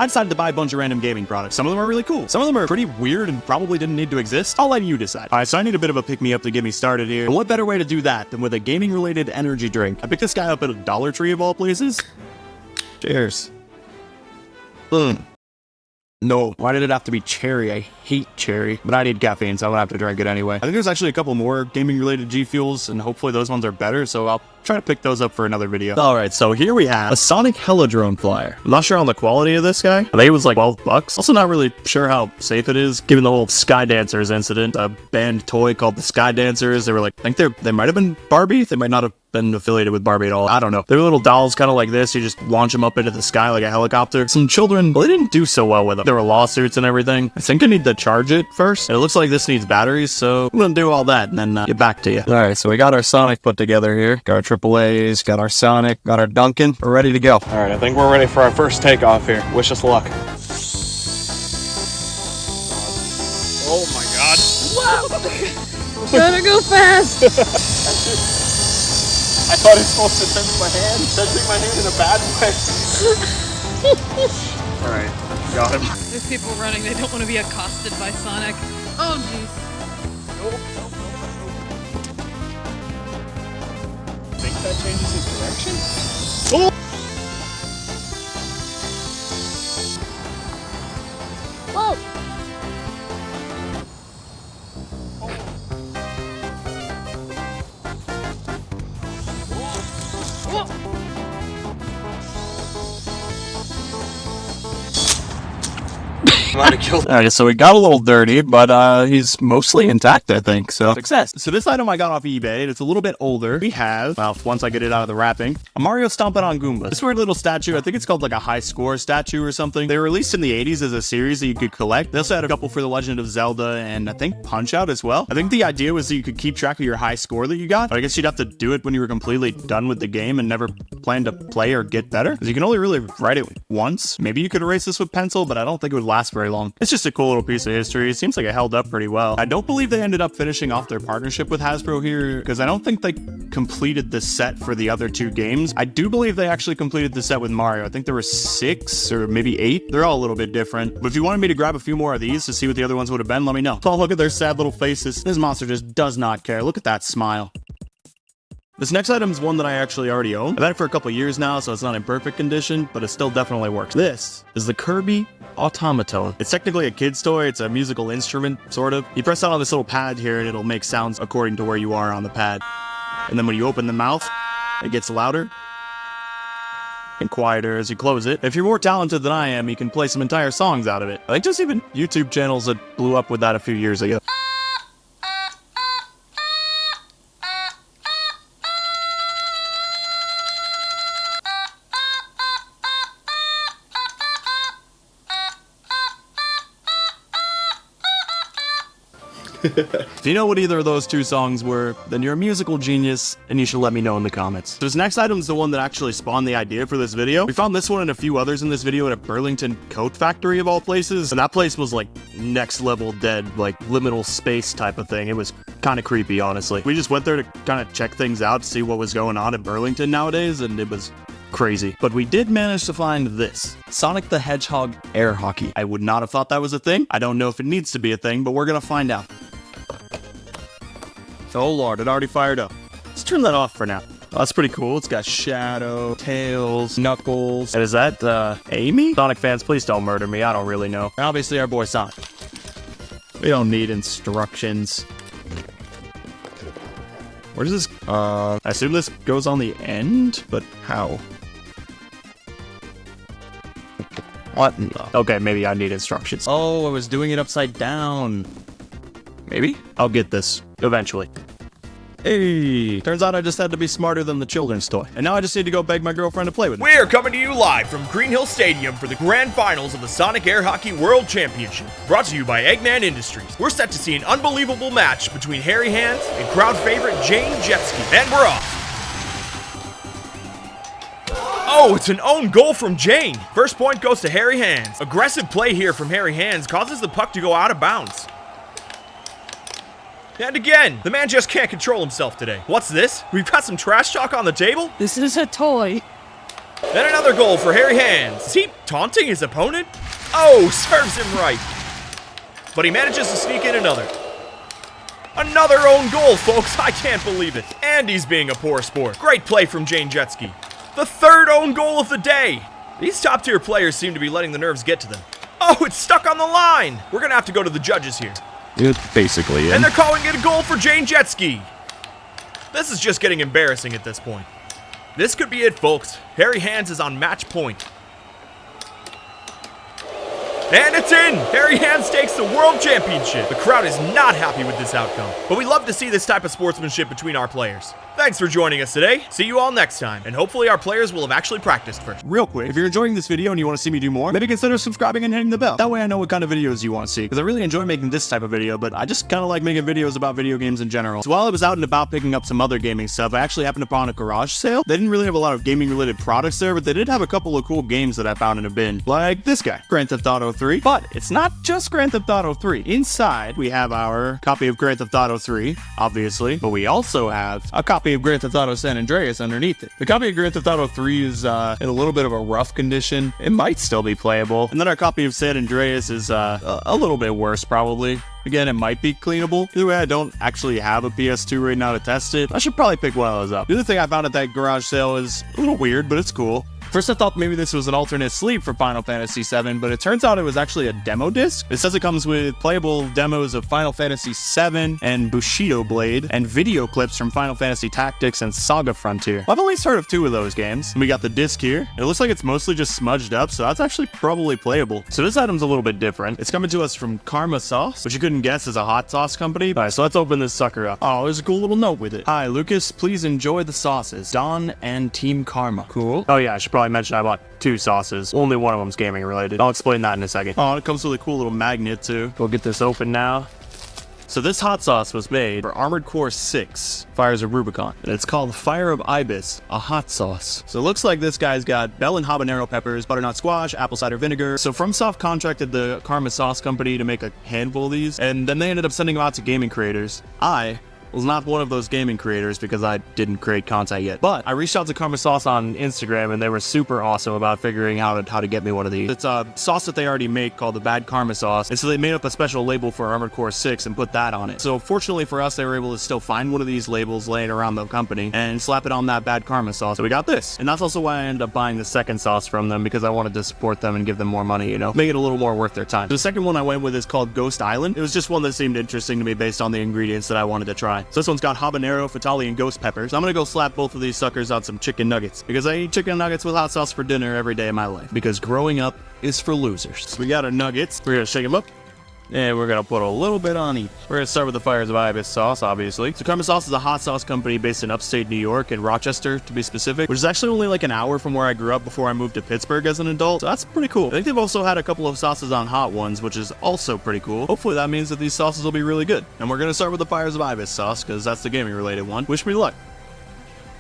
I decided to buy a bunch of random gaming products. Some of them are really cool. Some of them are pretty weird and probably didn't need to exist. I'll let you decide. Alright, so I need a bit of a pick-me-up to get me started here. And what better way to do that than with a gaming-related energy drink? I picked this guy up at a Dollar Tree of all places. Cheers. No, why did it have to be cherry? I hate cherry, but I need caffeine, so I'm gonna have to drink it anyway. I think there's actually a couple more gaming-related G Fuels, and hopefully those ones are better, so I'll try to pick those up for another video. Alright, so here we have a Sonic helidrone flyer. I'm not sure on the quality of this guy. I think it was like 12 bucks. Also not really sure how safe it is, given the whole Sky Dancers incident. A banned toy called the Sky Dancers. They were like, I think they might have been Barbie. They might not have been affiliated with Barbie at all. I don't know. They were little dolls kind of like this. You just launch them up into the sky like a helicopter. Some children, well, they didn't do so well with them. There were lawsuits and everything. I think I need to charge it first. And it looks like this needs batteries, so I'm gonna do all that and then get back to you. Alright, so we got our Sonic put together here. Got our AAAs, got our Sonic, got our Duncan. We're ready to go. Alright, I think we're ready for our first takeoff here. Wish us luck. Oh my god. Wow! Gotta go fast! I thought it was supposed to sense my hand. Sensing my hand in a bad way. Alright, got him. There's people running, they don't want to be accosted by Sonic. Oh jeez. Nope. Think that changes his direction? Oh! Whoa! Alright, so it got a little dirty, but he's mostly intact, I think, so success. So this item I got off eBay, and it's a little bit older. We have, well, once I get it out of the wrapping, a Mario stomping on Goombas. This weird little statue, I think it's called like a high score statue or something. They were released in the 80s as a series that you could collect. They also had a couple for The Legend of Zelda and I think Punch-Out as well. I think the idea was that you could keep track of your high score that you got, but I guess you'd have to do it when you were completely done with the game and never plan to play or get better, because you can only really write it once. Maybe you could erase this with pencil, but I don't think it would last very long. It's just a cool little piece of history. It seems like it held up pretty well. I don't believe they ended up finishing off their partnership with Hasbro here, because I don't think they completed the set for the other two games. I do believe they actually completed the set with Mario. I think there were 6 or maybe 8. They're all a little bit different. But if you wanted me to grab a few more of these to see what the other ones would have been, let me know. So look at their sad little faces. This monster just does not care. Look at that smile. This next item is one that I actually already own. I've had it for a couple years now, so it's not in perfect condition, but it still definitely works. This is the Kirby Otamatone. It's technically a kid's toy. It's a musical instrument, sort of. You press down on this little pad here, and it'll make sounds according to where you are on the pad. And then when you open the mouth, it gets louder and quieter as you close it. If you're more talented than I am, you can play some entire songs out of it. I think there's even YouTube channels that blew up with that a few years ago. If you know what either of those two songs were, then you're a musical genius, and you should let me know in the comments. So this next item is the one that actually spawned the idea for this video. We found this one and a few others in this video at a Burlington coat factory of all places, and that place was like next level dead, like liminal space type of thing. It was kind of creepy, honestly. We just went there to kind of check things out, see what was going on in Burlington nowadays, and it was crazy. But we did manage to find this. Sonic the Hedgehog air hockey. I would not have thought that was a thing. I don't know if it needs to be a thing, but we're gonna find out. Oh lord, it already fired up. Let's turn that off for now. Oh, that's pretty cool. It's got Shadow, Tails, Knuckles. And is that, Amy? Sonic fans, please don't murder me. I don't really know. And obviously our boy Sonic. We don't need instructions. Where does this, I assume this goes on the end, but how? What? No. Okay, maybe I need instructions. Oh, I was doing it upside down. Maybe? I'll get this eventually. Hey, turns out I just had to be smarter than the children's toy. And now I just need to go beg my girlfriend to play with me. We're coming to you live from Green Hill Stadium for the grand finals of the Sonic Air Hockey World Championship. Brought to you by Eggman Industries. We're set to see an unbelievable match between Hairy Hands and crowd favorite Jane Jetski. And we're off. Oh, it's an own goal from Jane. First point goes to Hairy Hands. Aggressive play here from Hairy Hands causes the puck to go out of bounds. And again, the man just can't control himself today. What's this? We've got some trash talk on the table? This is a toy. Then another goal for Hairy Hands. Is he taunting his opponent? Oh, serves him right. But he manages to sneak in another. Another own goal, folks. I can't believe it. And he's being a poor sport. Great play from Jane Jetski. The third own goal of the day. These top tier players seem to be letting the nerves get to them. Oh, it's stuck on the line. We're going to have to go to the judges here. It's basically it. And they're calling it a goal for Jane Jetski. This is just getting embarrassing at this point. This could be it, folks. Hairy Hands is on match point. And it's in! Hairy Hands takes the World Championship. The crowd is not happy with this outcome, but we love to see this type of sportsmanship between our players. Thanks for joining us today. See you all next time, and hopefully our players will have actually practiced first. Real quick, if you're enjoying this video and you want to see me do more, maybe consider subscribing and hitting the bell. That way I know what kind of videos you want to see, because I really enjoy making this type of video, but I just kind of like making videos about video games in general. So while I was out and about picking up some other gaming stuff, I actually happened upon a garage sale. They didn't really have a lot of gaming related products there, but they did have a couple of cool games that I found in a bin, like this guy, Grand Theft Auto 3. But it's not just Grand Theft Auto 3. Inside, we have our copy of Grand Theft Auto 3, obviously, but we also have a copy of Grand Theft Auto San Andreas underneath it. The copy of Grand Theft Auto 3 is in a little bit of a rough condition. It might still be playable. And then our copy of San Andreas is a little bit worse, probably. Again, it might be cleanable. Either way, I don't actually have a PS2 right now to test it. I should probably pick one of those up. The other thing I found at that garage sale is a little weird, but it's cool. First I thought maybe this was an alternate sleeve for Final Fantasy VII, but it turns out it was actually a demo disc. It says it comes with playable demos of Final Fantasy VII and Bushido Blade, and video clips from Final Fantasy Tactics and Saga Frontier. I've at least heard of two of those games. And we got the disc here. It looks like it's mostly just smudged up, so that's actually probably playable. So this item's a little bit different. It's coming to us from Karma Sauce, which you couldn't guess is a hot sauce company. Alright, so let's open this sucker up. Oh, there's a cool little note with it. Hi, Lucas, please enjoy the sauces. Don and Team Karma. Cool. Oh yeah, I should probably mention I bought two sauces. Only one of them's gaming related. I'll explain that in a second. Oh, it comes with a cool little magnet too. We'll get this open now. So this hot sauce was made for Armored Core 6, Fires of Rubicon, and it's called Fire of Ibis, a hot sauce. So it looks like this guy's got bell and habanero peppers, butternut squash, apple cider vinegar. So FromSoft contracted the Karma Sauce company to make a handful of these, and then they ended up sending them out to gaming creators. I was not one of those gaming creators because I didn't create content yet. But I reached out to Karma Sauce on Instagram and they were super awesome about figuring out how to get me one of these. It's a sauce that they already make called the Bad Karma Sauce. And so they made up a special label for Armored Core 6 and put that on it. So fortunately for us, they were able to still find one of these labels laying around the company and slap it on that Bad Karma Sauce. So we got this. And that's also why I ended up buying the second sauce from them, because I wanted to support them and give them more money, you know, make it a little more worth their time. The second one I went with is called Ghost Island. It was just one that seemed interesting to me based on the ingredients that I wanted to try. So this one's got habanero, fatali, and ghost peppers. I'm gonna go slap both of these suckers on some chicken nuggets, because I eat chicken nuggets with hot sauce for dinner every day of my life, because growing up is for losers. So we got our nuggets. We're gonna shake them up. And we're gonna put a little bit on each. We're gonna start with the Fires of Ibis sauce, obviously. So Karma Sauce is a hot sauce company based in upstate New York, in Rochester, to be specific, which is actually only like an hour from where I grew up before I moved to Pittsburgh as an adult. So that's pretty cool. I think they've also had a couple of sauces on Hot Ones, which is also pretty cool. Hopefully that means that these sauces will be really good. And we're gonna start with the Fires of Ibis sauce, because that's the gaming related one. Wish me luck.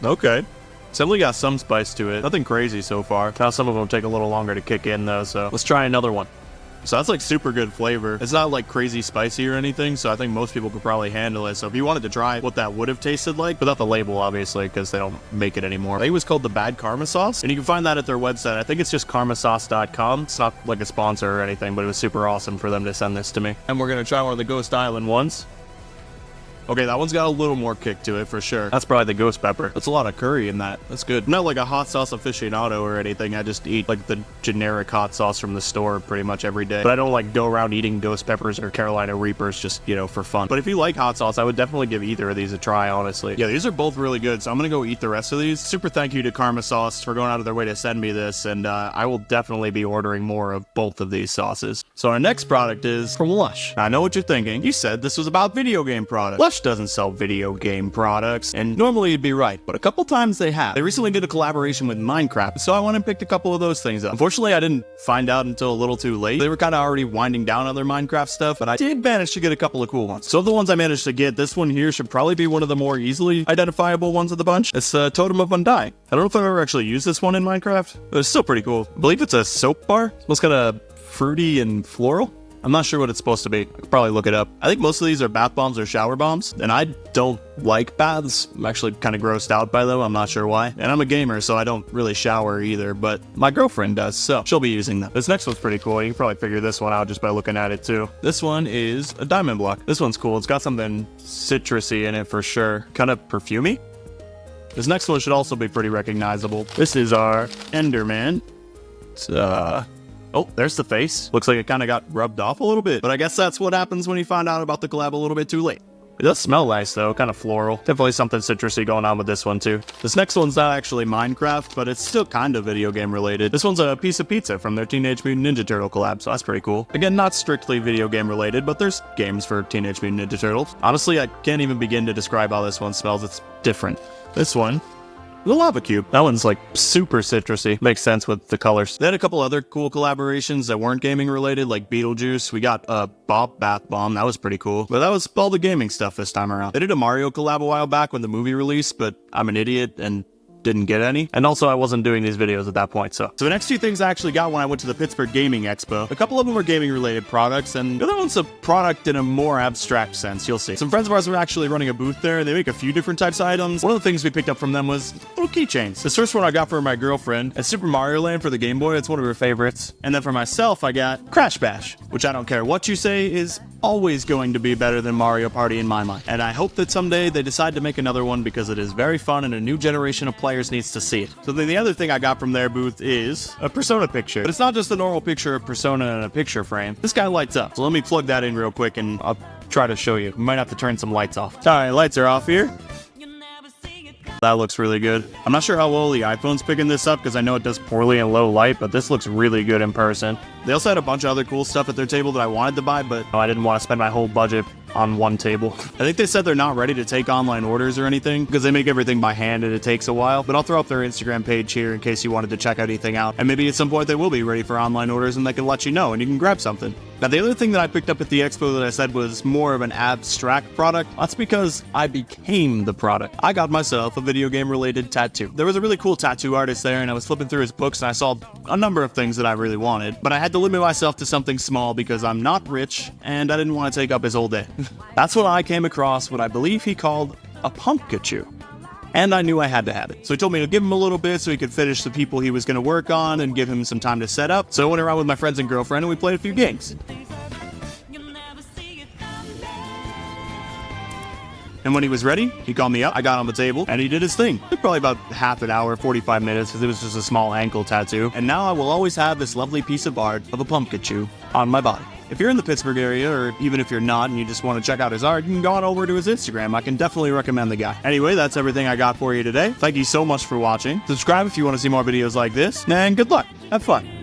Okay. It's definitely got some spice to it. Nothing crazy so far. Now some of them take a little longer to kick in though, so let's try another one. So that's like super good flavor. It's not like crazy spicy or anything, so I think most people could probably handle it. So if you wanted to try what that would have tasted like, without the label obviously, because they don't make it anymore. I think it was called the Bad Karma Sauce, and you can find that at their website. I think it's just karmasauce.com. It's not like a sponsor or anything, but it was super awesome for them to send this to me. And we're gonna try one of the Ghost Island ones. Okay, that one's got a little more kick to it for sure. That's probably the ghost pepper. That's a lot of curry in that. That's good. I'm not like a hot sauce aficionado or anything. I just eat like the generic hot sauce from the store pretty much every day. But I don't like go around eating ghost peppers or Carolina Reapers just, you know, for fun. But if you like hot sauce, I would definitely give either of these a try, honestly. Yeah, these are both really good, so I'm gonna go eat the rest of these. Super thank you to Karma Sauce for going out of their way to send me this, and I will definitely be ordering more of both of these sauces. So our next product is from Lush. I know what you're thinking. You said this was about video game products. Lush doesn't sell video game products, and normally you'd be right, but a couple times they have. They recently did a collaboration with Minecraft, so I went and picked a couple of those things up. Unfortunately, I didn't find out until a little too late. They were kind of already winding down on their Minecraft stuff, but I did manage to get a couple of cool ones. So the ones I managed to get, this one here should probably be one of the more easily identifiable ones of the bunch. It's Totem of Undying. I don't know if I've ever actually used this one in Minecraft, but it's still pretty cool. I believe it's a soap bar. It smells kind of fruity and floral. I'm not sure what it's supposed to be. I could probably look it up. I think most of these are bath bombs or shower bombs, and I don't like baths. I'm actually kind of grossed out by them. I'm not sure why. And I'm a gamer, so I don't really shower either, but my girlfriend does, so she'll be using them. This next one's pretty cool. You can probably figure this one out just by looking at it too. This one is a diamond block. This one's cool. It's got something citrusy in it for sure. Kind of perfumey. This next one should also be pretty recognizable. This is our Enderman. It's, oh, there's the face. Looks like it kind of got rubbed off a little bit, but I guess that's what happens when you find out about the collab a little bit too late. It does smell nice though, kind of floral. Definitely something citrusy going on with this one too. This next one's not actually Minecraft, but it's still kind of video game related. This one's a piece of pizza from their Teenage Mutant Ninja Turtle collab, so that's pretty cool. Again, not strictly video game related, but there's games for Teenage Mutant Ninja Turtles. Honestly, I can't even begin to describe how this one smells. It's different. This one, the lava cube. That one's like super citrusy. Makes sense with the colors. They had a couple other cool collaborations that weren't gaming related, like Beetlejuice. We got a Bob Bath Bomb. That was pretty cool. But that was all the gaming stuff this time around. They did a Mario collab a while back when the movie released, but I'm an idiot and didn't get any. And also I wasn't doing these videos at that point, so the next two things I actually got when I went to the Pittsburgh Gaming Expo. A couple of them were gaming related products, and the other one's a product in a more abstract sense. You'll see. Some friends of ours were actually running a booth there, and they make a few different types of items. One of the things we picked up from them was little keychains. This first one I got for my girlfriend, a Super Mario Land for the Game Boy. It's one of her favorites. And then for myself, I got Crash Bash, which I don't care what you say is always going to be better than Mario Party in my mind. And I hope that someday they decide to make another one because it is very fun and a new generation of players needs to see it. So then the other thing I got from their booth is a Persona picture. But it's not just a normal picture of Persona in a picture frame. This guy lights up. So let me plug that in real quick and I'll try to show you. We might have to turn some lights off. Alright, lights are off here. That looks really good. I'm not sure how well the iPhone's picking this up because I know it does poorly in low light, but this looks really good in person. They also had a bunch of other cool stuff at their table that I wanted to buy, but I didn't want to spend my whole budget on one table. I think they said they're not ready to take online orders or anything because they make everything by hand and it takes a while, but I'll throw up their Instagram page here in case you wanted to check anything out. And maybe at some point they will be ready for online orders and they can let you know and you can grab something. Now the other thing that I picked up at the expo that I said was more of an abstract product, that's because I became the product. I got myself a video game related tattoo. There was a really cool tattoo artist there and I was flipping through his books and I saw a number of things that I really wanted, but I had to limit myself to something small because I'm not rich and I didn't want to take up his whole day. That's when I came across what I believe he called a Pumpkachu. And I knew I had to have it. So he told me to give him a little bit so he could finish the people he was going to work on and give him some time to set up. So I went around with my friends and girlfriend and we played a few games. And when he was ready, he called me up, I got on the table, and he did his thing. It took probably about half an hour, 45 minutes, because it was just a small ankle tattoo. And now I will always have this lovely piece of art of a Pumpkachu on my body. If you're in the Pittsburgh area, or even if you're not and you just want to check out his art, you can go on over to his Instagram. I can definitely recommend the guy. Anyway, that's everything I got for you today. Thank you so much for watching. Subscribe if you want to see more videos like this, and good luck. Have fun.